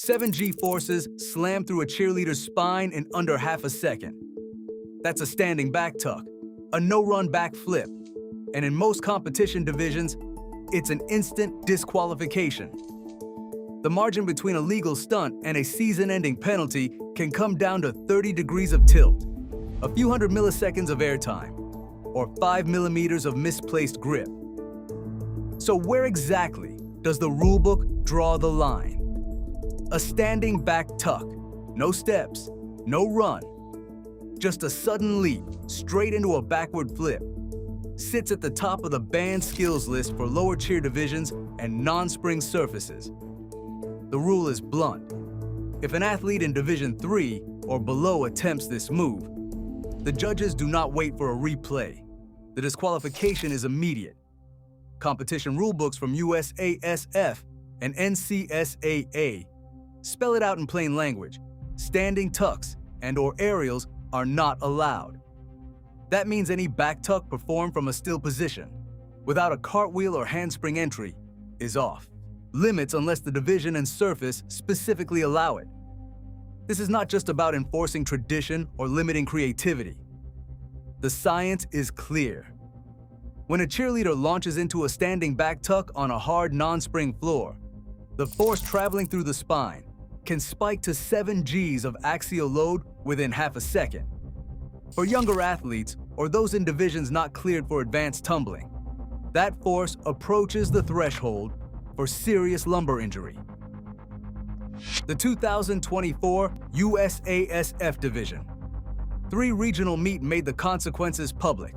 7G forces slam through a cheerleader's spine in under half a second. That's a standing back tuck, a no-run back flip, and in most competition divisions, it's an instant disqualification. The margin between a legal stunt and a season-ending penalty can come down to 30 degrees of tilt, a few hundred milliseconds of airtime, or 5 millimeters of misplaced grip. So where exactly does the rulebook draw the line? A standing back tuck, no steps, no run, just a sudden leap straight into a backward flip, sits at the top of the banned skills list for lower cheer divisions and non-spring surfaces. The rule is blunt. If an athlete in Division 3 or below attempts this move, the judges do not wait for a replay. The disqualification is immediate. Competition rulebooks from USASF and NCSAA spell it out in plain language. Standing tucks and/or aerials are not allowed. That means any back tuck performed from a still position, without a cartwheel or handspring entry, is off. Limits unless the division and surface specifically allow it. This is not just about enforcing tradition or limiting creativity. The science is clear. When a cheerleader launches into a standing back tuck on a hard non-spring floor, the force traveling through the spine can spike to 7 Gs of axial load within half a second. For younger athletes or those in divisions not cleared for advanced tumbling, that force approaches the threshold for serious lumbar injury. The 2024 USASF division. 3 regional meet made the consequences public.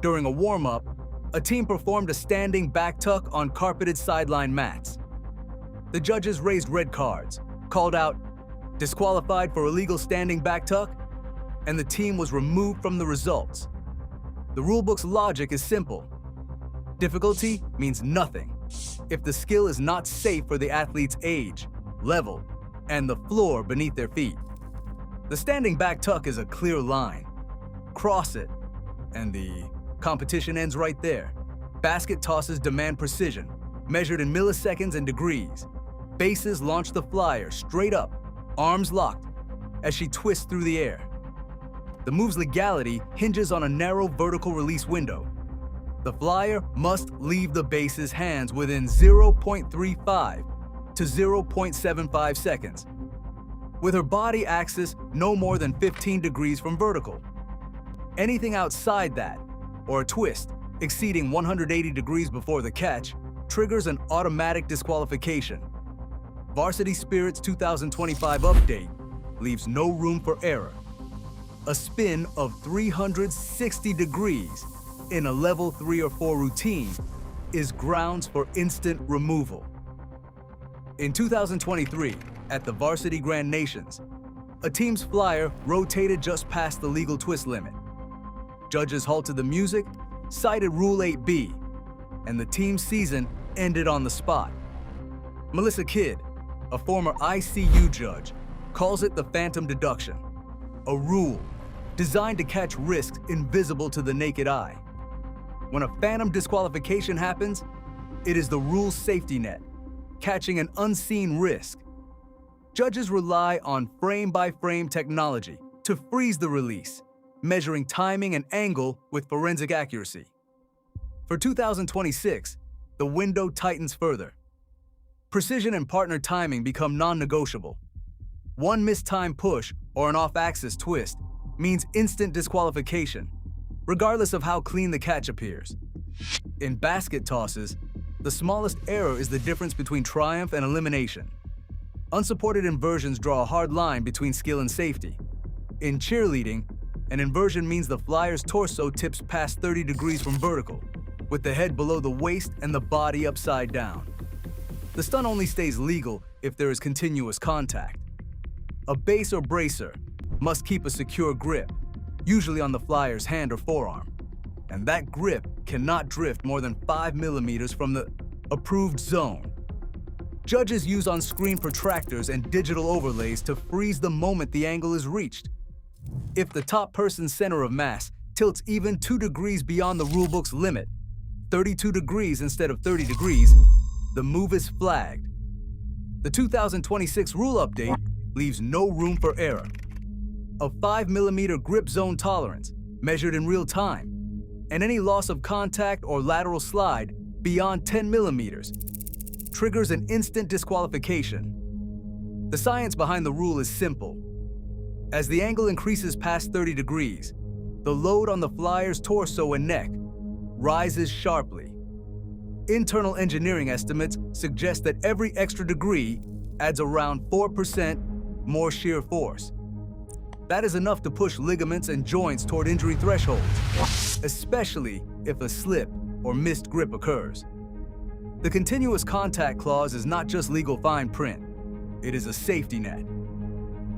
During a warm-up, a team performed a standing back tuck on carpeted sideline mats. The judges raised red cards, called out disqualified for illegal standing back tuck, and the team was removed from the results. The rulebook's logic is simple. Difficulty means nothing if the skill is not safe for the athlete's age, level, and the floor beneath their feet. The standing back tuck is a clear line. Cross it, and the competition ends right there. Basket tosses demand precision, measured in milliseconds and degrees. Bases launch the flyer straight up, arms locked, as she twists through the air. The move's legality hinges on a narrow vertical release window. The flyer must leave the base's hands within 0.35 to 0.75 seconds, with her body axis no more than 15 degrees from vertical. Anything outside that, or a twist exceeding 180 degrees before the catch, triggers an automatic disqualification. Varsity Spirit's 2025 update leaves no room for error. A spin of 360 degrees in a level 3 or 4 routine is grounds for instant removal. In 2023, at the Varsity Grand Nations, a team's flyer rotated just past the legal twist limit. Judges halted the music, cited Rule 8B, and the team's season ended on the spot. Melissa Kidd, a former ICU judge, calls it the phantom deduction, a rule designed to catch risks invisible to the naked eye. When a phantom disqualification happens, it is the rule's safety net, catching an unseen risk. Judges rely on frame-by-frame technology to freeze the release, measuring timing and angle with forensic accuracy. For 2026, the window tightens further. Precision and partner timing become non-negotiable. One mistimed push or an off-axis twist means instant disqualification, regardless of how clean the catch appears. In basket tosses, the smallest error is the difference between triumph and elimination. Unsupported inversions draw a hard line between skill and safety. In cheerleading, an inversion means the flyer's torso tips past 30 degrees from vertical, with the head below the waist and the body upside down. The stunt only stays legal if there is continuous contact. A base or bracer must keep a secure grip, usually on the flyer's hand or forearm, and that grip cannot drift more than 5 millimeters from the approved zone. Judges use on-screen protractors and digital overlays to freeze the moment the angle is reached. If the top person's center of mass tilts even 2 degrees beyond the rulebook's limit, 32 degrees instead of 30 degrees, the move is flagged. The 2026 rule update leaves no room for error. A 5mm grip zone tolerance, measured in real time, and any loss of contact or lateral slide beyond 10mm triggers an instant disqualification. The science behind the rule is simple. As the angle increases past 30 degrees, the load on the flyer's torso and neck rises sharply. Internal engineering estimates suggest that every extra degree adds around 4% more shear force. That is enough to push ligaments and joints toward injury thresholds, especially if a slip or missed grip occurs. The continuous contact clause is not just legal fine print, it is a safety net.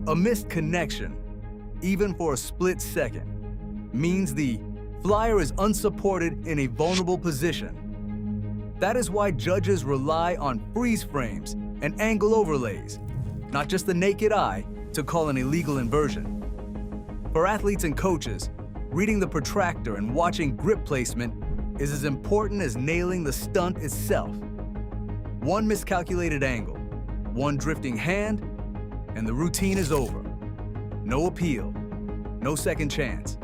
A missed connection, even for a split second, means the flyer is unsupported in a vulnerable position. That is why judges rely on freeze frames and angle overlays, not just the naked eye, to call an illegal inversion. For athletes and coaches, reading the protractor and watching grip placement is as important as nailing the stunt itself. One miscalculated angle, one drifting hand, and the routine is over. No appeal, no second chance.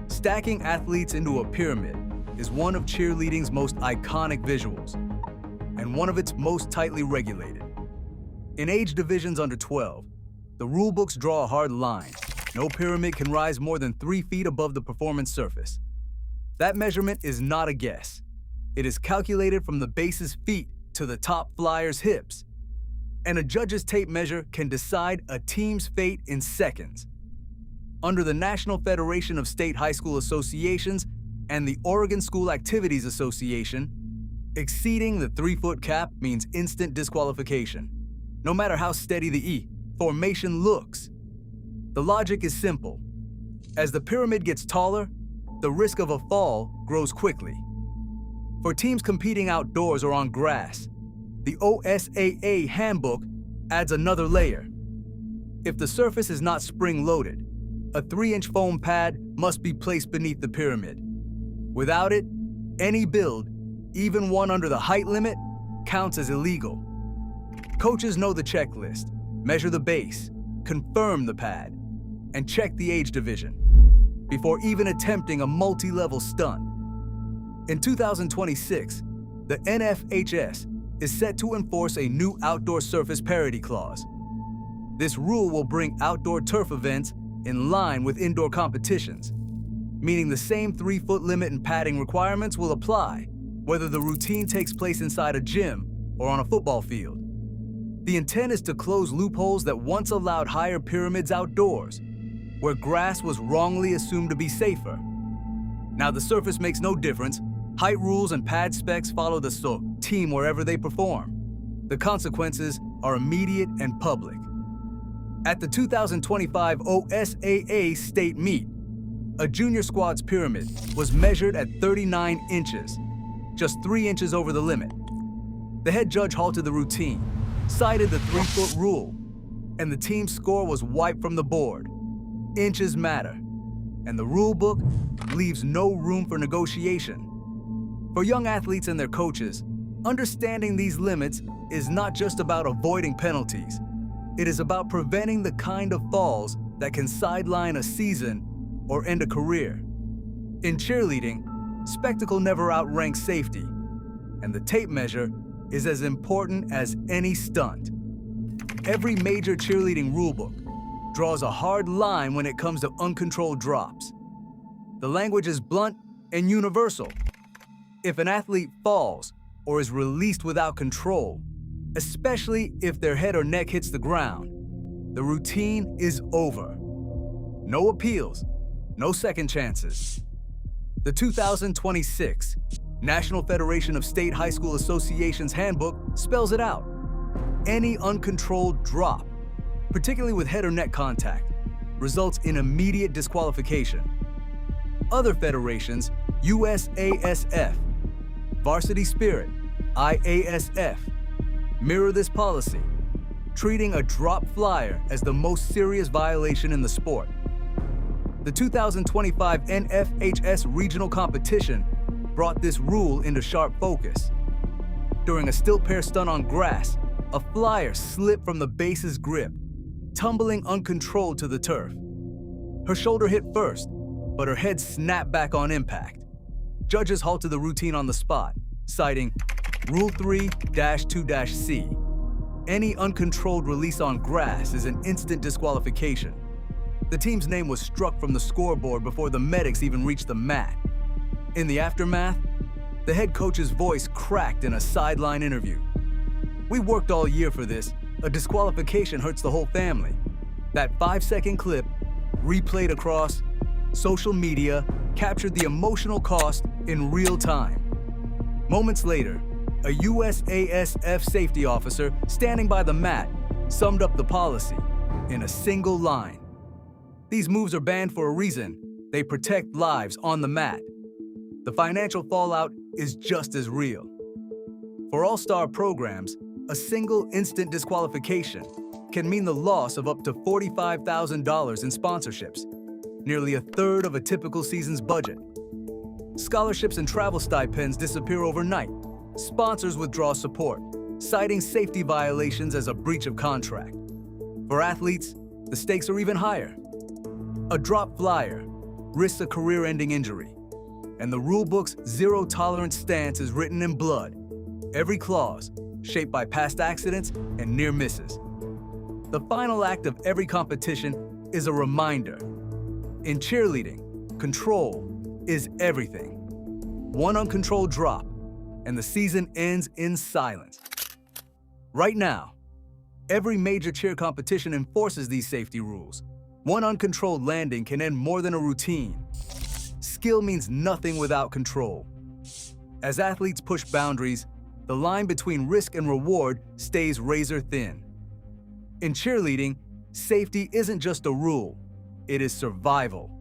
Stacking athletes into a pyramid is one of cheerleading's most iconic visuals, and one of its most tightly regulated. In age divisions under 12, the rulebooks draw a hard line. No pyramid can rise more than 3 feet above the performance surface. That measurement is not a guess. It is calculated from the base's feet to the top flyer's hips. And a judge's tape measure can decide a team's fate in seconds. Under the National Federation of State High School Associations and the Oregon School Activities Association, exceeding the 3-foot cap means instant disqualification, no matter how steady the formation looks. The logic is simple. As the pyramid gets taller, the risk of a fall grows quickly. For teams competing outdoors or on grass, the OSAA handbook adds another layer. If the surface is not spring-loaded, a 3-inch foam pad must be placed beneath the pyramid. Without it, any build, even one under the height limit, counts as illegal. Coaches know the checklist, measure the base, confirm the pad, and check the age division before even attempting a multi-level stunt. In 2026, the NFHS is set to enforce a new outdoor surface parity clause. This rule will bring outdoor turf events in line with indoor competitions, meaning the same 3-foot limit and padding requirements will apply, whether the routine takes place inside a gym or on a football field. The intent is to close loopholes that once allowed higher pyramids outdoors, where grass was wrongly assumed to be safer. Now the surface makes no difference. Height rules and pad specs follow the team wherever they perform. The consequences are immediate and public. At the 2025 OSAA state meet, a junior squad's pyramid was measured at 39 inches, just 3 inches over the limit. The head judge halted the routine, cited the 3-foot rule, and the team's score was wiped from the board. Inches matter, and the rule book leaves no room for negotiation. For young athletes and their coaches, understanding these limits is not just about avoiding penalties. It is about preventing the kind of falls that can sideline a season or end a career. In cheerleading, spectacle never outranks safety, and the tape measure is as important as any stunt. Every major cheerleading rulebook draws a hard line when it comes to uncontrolled drops. The language is blunt and universal. If an athlete falls or is released without control, especially if their head or neck hits the ground, the routine is over. No appeals, no second chances. The 2026 National Federation of State High School Associations handbook spells it out. Any uncontrolled drop, particularly with head or neck contact, results in immediate disqualification. Other federations, USASF, Varsity Spirit, IASF, mirror this policy, treating a drop flyer as the most serious violation in the sport. The 2025 NFHS regional competition brought this rule into sharp focus. During a stilt pair stunt on grass, a flyer slipped from the base's grip, tumbling uncontrolled to the turf. Her shoulder hit first, but her head snapped back on impact. Judges halted the routine on the spot, citing Rule 3-2-C. Any uncontrolled release on grass is an instant disqualification. The team's name was struck from the scoreboard before the medics even reached the mat. In the aftermath, the head coach's voice cracked in a sideline interview. "We worked all year for this. A disqualification hurts the whole family." That 5-second clip, replayed across social media, captured the emotional cost in real time. Moments later, a USASF safety officer standing by the mat summed up the policy in a single line. "These moves are banned for a reason. They protect lives on the mat." The financial fallout is just as real. For all-star programs, a single instant disqualification can mean the loss of up to $45,000 in sponsorships, nearly a third of a typical season's budget. Scholarships and travel stipends disappear overnight. Sponsors withdraw support, citing safety violations as a breach of contract. For athletes, the stakes are even higher. A dropped flyer risks a career-ending injury, and the rulebook's zero-tolerance stance is written in blood, every clause shaped by past accidents and near misses. The final act of every competition is a reminder. In cheerleading, control is everything. One uncontrolled drop, and the season ends in silence. Right now, every major cheer competition enforces these safety rules. One uncontrolled landing can end more than a routine. Skill means nothing without control. As athletes push boundaries, the line between risk and reward stays razor thin. In cheerleading, safety isn't just a rule, it is survival.